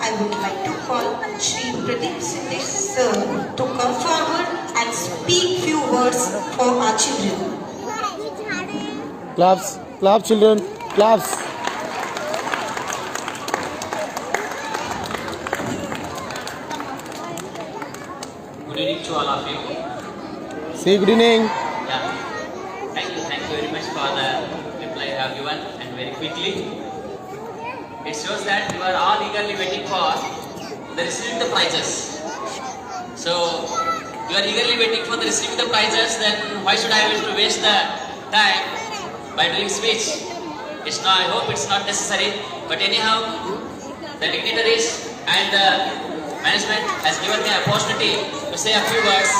I would like to call Shri Pradeep Sindesh sir to come forward and speak few words for our children. Claps, clap children, claps. Good evening to all of you. Say good evening. Yeah. Thank you very much for the reply you have given and very quickly. It shows that you are all eagerly waiting for the receiving the prizes. So you are eagerly waiting for the receiving the prizes, then why should I wish to waste the time by doing speech? It's not, I hope it's not necessary. But anyhow, the dignitaries and the management has given me an opportunity to say a few words.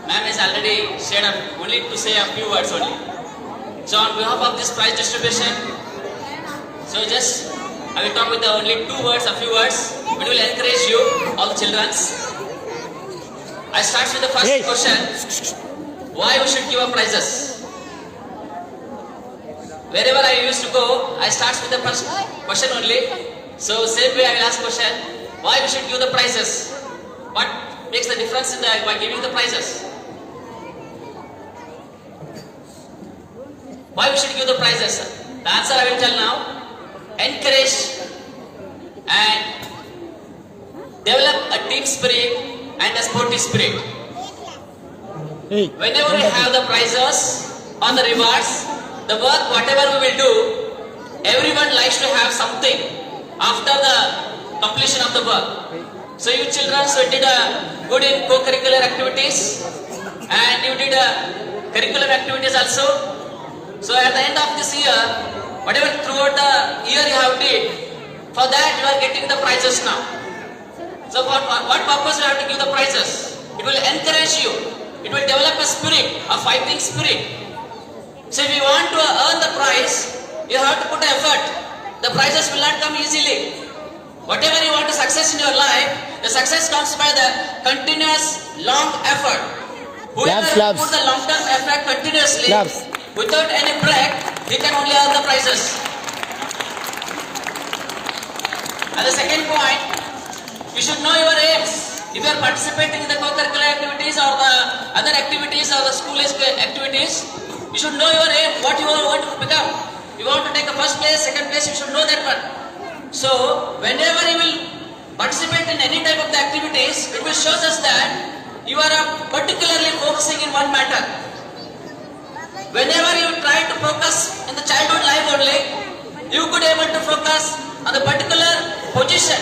Ma'am has already shared only to say a few words only. So on behalf of this prize distribution, so just I will talk with the only two words, a few words. It will encourage you, all the children. I start with the first question. Why we should give a prizes? Wherever I used to go, I start with the first question only. So same way I will ask question. Why we should give the prizes? What makes the difference in by giving the prizes? Why we should give the prizes? The answer I will tell now. Encourage and develop a team spirit and a sporty spirit. Whenever we have the prizes or the rewards, the work whatever we will do, everyone likes to have something after the completion of the work. So you children did a good in co-curricular activities and you did a curricular activities also. So at the end of this year, whatever throughout the year you have did, for that you are getting the prizes now. So for what purpose you have to give the prizes? It will encourage you. It will develop a spirit, a fighting spirit. So if you want to earn the prize, you have to put effort. The prizes will not come easily. Whatever you want to success in your life, the success comes by the continuous long effort. Whoever put the long-term effort continuously, without any break, he can only earn the prizes. And the second point, you should know your aims. If you are participating in the co-curricular activities or the other activities or the school activities, you should know your aim, what you want to become. You want to take a first place, second place, you should know that one. So, whenever you will participate in any type of the activities, it will show us that you are particularly focusing in one matter. Whenever you try to focus in the childhood life only, you could able to focus on the particular position,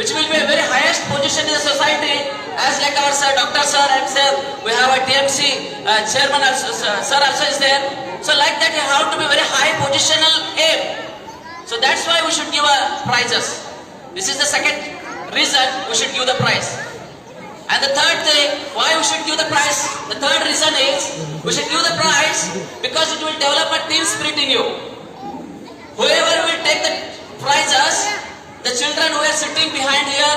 which will be a very highest position in the society. As like our sir, Dr. Sir and sir, we have a TMC chairman also, sir also is there. So like that you have to be very high positional aim. So that's why we should give a prizes. This is the second reason we should give the prize. And the third thing, why we should give the prize, the third reason is, we should give the prize because it will develop a team spirit in you. Whoever will take the prizes, the children who are sitting behind here,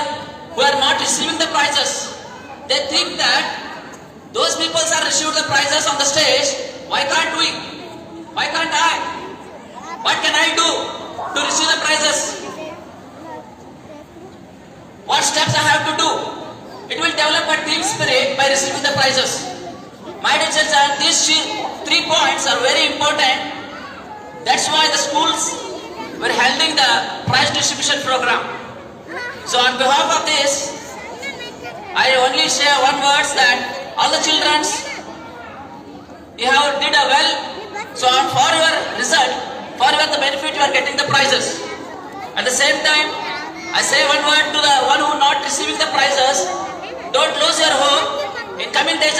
who are not receiving the prizes, they think that those people are received the prizes on the stage, why can't we? Why can't I? What can I do to receive the prizes? What steps I have to do? It will develop a team spirit by receiving the prizes. My dear children, these 3 points are very important. That's why the schools were holding the prize distribution program. So on behalf of this, I only share one word that all the children, you have did a well. So for your result, for your the benefit, you are getting the prizes. At the same time, I say one word to the one who not receiving the prizes. Don't lose your hope. In coming days,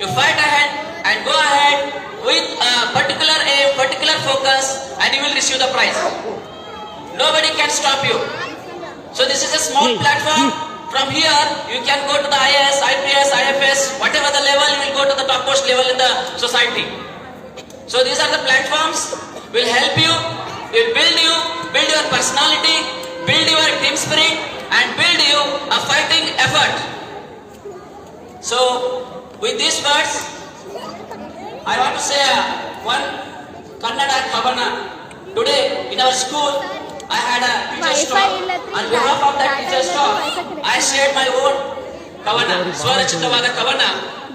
you fight ahead and go ahead with a particular aim, particular focus, and you will receive the prize. Nobody can stop you. So this is a small platform. From here, you can go to the IAS, IPS, IFS, whatever the level, you will go to the topmost level in the society. So these are the platforms will help you, will build your personality, build your team spirit, and build you a fighting effort. So with these words, I want to say one Kannada Kavana. Today in our school, I had a teacher's talk. On behalf of share my own ಕವನ, ಸ್ವರಚಿತವಾದ ಕವನ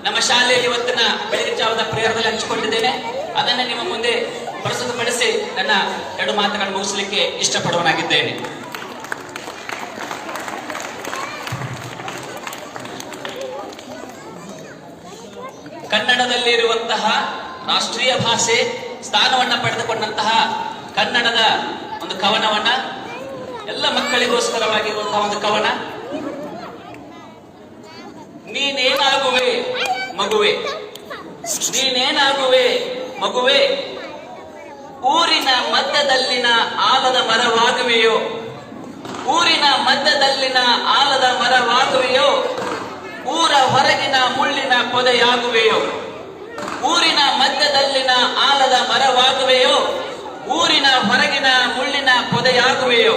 ನಮ್ಮ ಶಾಲೆಯಲ್ಲಿ ಇವತ್ತಿನ ಬೆಳಗಿನ ಜಾವದ ಪ್ರೇಯರ್ದಲ್ಲಿ ಹಂಚಿಕೊಂಡಿದ್ದೇನೆ. ಅದನ್ನ ನಿಮ್ಮ ಮುಂದೆ ಪ್ರಸ್ತುತಪಡಿಸಿ ನನ್ನ 2 ಮಾತುಗಳನ್ನು ಮುಗಿಸಲಿಕ್ಕೆ ಇಷ್ಟಪಡುವನಾಗಿದ್ದೇನೆ. ಕನ್ನಡದಲ್ಲಿ ಇರುವಂತಹ ರಾಷ್ಟ್ರೀಯ ಭಾಷೆ ಸ್ಥಾನವನ್ನ ಪಡೆದುಕೊಂಡಂತಹ ಕನ್ನಡದ ಒಂದು ಕವನವನ್ನ, ಎಲ್ಲ ಮಕ್ಕಳಿಗೋಸ್ಕರವಾಗಿರುವಂತಹ ಒಂದು ಕವನ. ನೀನೇನಾಗುವೆ ಮಗುವೆ, ನೀನೇನಾಗುವೆ ಮಗುವೆ, ಊರಿನ ಮಧ್ಯದಲ್ಲಿನ ಆಲದ ಮರವಾಗುವೆಯೋ, ಊರಿನ ಮಧ್ಯದಲ್ಲಿನ ಆಲದ ಮರವಾಗುವೆಯೋ, ಊರ ಹೊರಗಿನ ಮುಳ್ಳಿನ ಪೊದೆಯಾಗುವೆಯೋ, ಊರಿನ ಮಧ್ಯದಲ್ಲಿನ ಆಲದ ಮರವಾಗುವೆಯೋ, ಊರಿನ ಹೊರಗಿನ ಮುಳ್ಳಿನ ಪೊದೆಯಾಗುವೆಯೋ,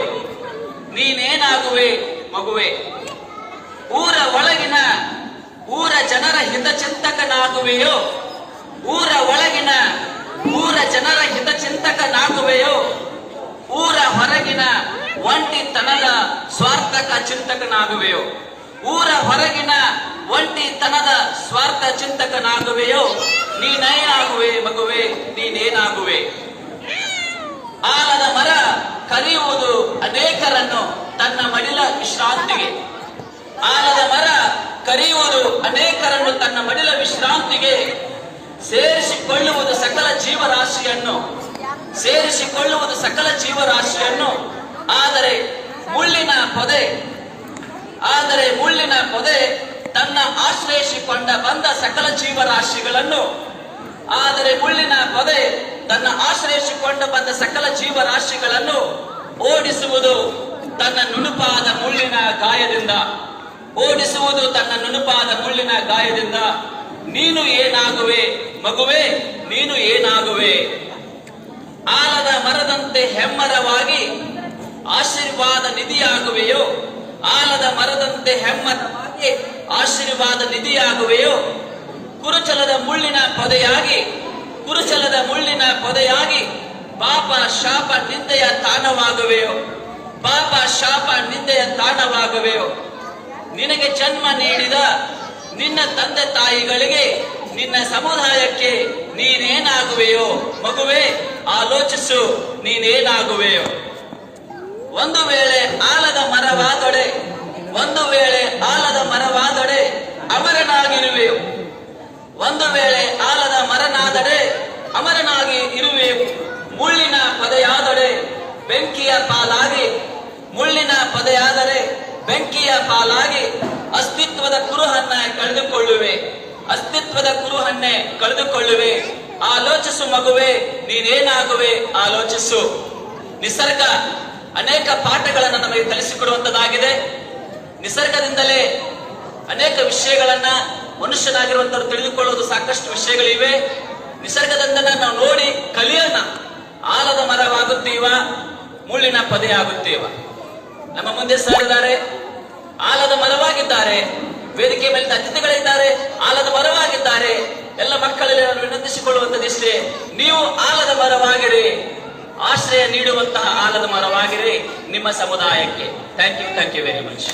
ನೀನೇನಾಗುವೆ ಮಗುವೆ, ಊರ ಒಳಗಿನ ಊರ ಜನರ ಹಿತಚಿಂತಕನಾಗುವೆಯೋ, ಊರ ಒಳಗಿನ ಊರ ಜನರ ಹಿತಚಿಂತಕನಾಗುವೆಯೋ, ಊರ ಹೊರಗಿನ ಒಂಟಿತನದ ಸ್ವಾರ್ಥಕ ಚಿಂತಕನಾಗುವೆಯೋ, ಊರ ಹೊರಗಿನ ಒಂಟಿತನದ ಸ್ವಾರ್ಥ ಚಿಂತಕನಾಗುವೆಯೋ, ನೀನೇನಾಗುವೆ ಮಗುವೆ, ನೀನೇನಾಗುವೆ. ಆಲದ ಮರ ಕರೆಯುವುದು ಅನೇಕರನ್ನು ತನ್ನ ಮಡಿಲ ವಿಶ್ರಾಂತಿಗೆ, ಆಲದ ಮರ ಕರೆಯುವುದು ಅನೇಕರನ್ನು ತನ್ನ ಮಡಿಲ ವಿಶ್ರಾಂತಿಗೆ, ಸೇರಿಸಿಕೊಳ್ಳುವುದು ಸಕಲ ಜೀವರಾಶಿಯನ್ನು, ಸೇರಿಸಿಕೊಳ್ಳುವುದು ಸಕಲ ಜೀವರಾಶಿಯನ್ನು. ಆದರೆ ಮುಳ್ಳಿನ ಪೊದೆ, ಆದರೆ ಮುಳ್ಳಿನ ಪೊದೆ ತನ್ನ ಆಶ್ರಯಿಸಿಕೊಂಡ ಬಂದ ಸಕಲ ಜೀವರಾಶಿಗಳನ್ನು, ಆದರೆ ಮುಳ್ಳಿನ ಪೊದೆ ತನ್ನ ಆಶ್ರಯಿಸಿಕೊಂಡು ಬಂದ ಸಕಲ ಜೀವರಾಶಿಗಳನ್ನು ಓಡಿಸುವುದು ತನ್ನ ನುಣುಪಾದ ಮುಳ್ಳಿನ ಗಾಯದಿಂದ, ಓಡಿಸುವುದು ತನ್ನ ನುಣುಪಾದ ಮುಳ್ಳಿನ ಗಾಯದಿಂದ. ನೀನು ಏನಾಗುವೆ ಮಗುವೆ, ನೀನು ಏನಾಗುವೆ. ಆಲದ ಮರದಂತೆ ಹೆಮ್ಮರವಾಗಿ ಆಶೀರ್ವಾದ ನಿಧಿಯಾಗುವೆಯೋ, ಆಲದ ಮರದಂತೆ ಹೆಮ್ಮರವಾಗಿ ಆಶೀರ್ವಾದ ನಿಧಿಯಾಗುವೆಯೋ, ಕುರುಚಲದ ಮುಳ್ಳಿನ ಪೊದೆಯಾಗಿ, ಕುರುಚಲದ ಮುಳ್ಳಿನ ಪೊದೆಯಾಗಿ ಪಾಪ ಶಾಪ ನಿಂದೆಯ ತಾಣವಾಗುವೆಯೋ, ಪಾಪ ಶಾಪ ನಿಂದೆಯ ತಾಣವಾಗುವೆಯೋ. ನಿನಗೆ ಜನ್ಮ ನೀಡಿದ ನಿನ್ನ ತಂದೆ ತಾಯಿಗಳಿಗೆ, ನಿನ್ನ ಸಮುದಾಯಕ್ಕೆ ನೀನೇನಾಗುವೆಯೋ ಮಗುವೆ, ಆಲೋಚಿಸು, ನೀನೇನಾಗುವೆಯೋ. ಒಂದು ವೇಳೆ ಆಲದ ಮರವಾದೊಡೆ, ಒಂದು ವೇಳೆ ಆಲದ ಮರವಾದೊಡೆ ಅಮರನಾಗಿರುವೆಯೋ, ಒಂದು ವೇಳೆ ಆಲದ ಮರನಾದಡೆ ಅಮರನಾಗಿ ಇರುವೆಯೋ. ಮುಳ್ಳಿನ ಪೊದೆಯಾದೊಡೆ ಬೆಂಕಿಯ ಪಾಲಾಗಿ, ಮುಳ್ಳಿನ ಪೊದೆಯಾದರೆ ಬೆಂಕಿಯ ಪಾಲಾಗಿ ಅಸ್ತಿತ್ವದ ಕುರುಹನ್ನ ಕಳೆದುಕೊಳ್ಳುವೆ, ಅಸ್ತಿತ್ವದ ಕುರುಹನ್ನೇ ಕಳೆದುಕೊಳ್ಳುವೆ. ಆಲೋಚಿಸು ಮಗುವೆ, ನೀನೇನಾಗುವೆ, ಆಲೋಚಿಸು. ನಿಸರ್ಗ ಅನೇಕ ಪಾಠಗಳನ್ನು ನಮಗೆ ಕಲಿಸಿಕೊಡುವಂತದ್ದಾಗಿದೆ. ನಿಸರ್ಗದಿಂದಲೇ ಅನೇಕ ವಿಷಯಗಳನ್ನ ಮನುಷ್ಯನಾಗಿರುವಂತವ್ರು ತಿಳಿದುಕೊಳ್ಳುವುದು ಸಾಕಷ್ಟು ವಿಷಯಗಳಿವೆ. ನಿಸರ್ಗದಿಂದ ನಾವು ನೋಡಿ ಕಲಿಯೋಣ. ಆಲದ ಮರವಾಗುತ್ತೀವ, ಮುಳ್ಳಿನ ಪೊದೆ ಆಗುತ್ತೀವ. ನಮ್ಮ ಮುಂದೆ ಸರ್ ಇದ್ದಾರೆ, ಆಲದ ಮರವಾಗಿದ್ದಾರೆ. ವೇದಿಕೆ ಮೇಲೆ ಅತಿಥಿಗಳಿದ್ದಾರೆ, ಆಲದ ಮರವಾಗಿದ್ದಾರೆ. ಎಲ್ಲ ಮಕ್ಕಳಲ್ಲಿ ನಾನು ವಿನಂತಿಸಿಕೊಳ್ಳುವಂತದಿಷ್ಟೇ, ನೀವು ಆಲದ ಮರವಾಗಿರಿ, ಆಶ್ರಯ ನೀಡುವಂತಹ ಆಲದ ಮರವಾಗಿರಿ ನಿಮ್ಮ ಸಮುದಾಯಕ್ಕೆ. Thank you very much.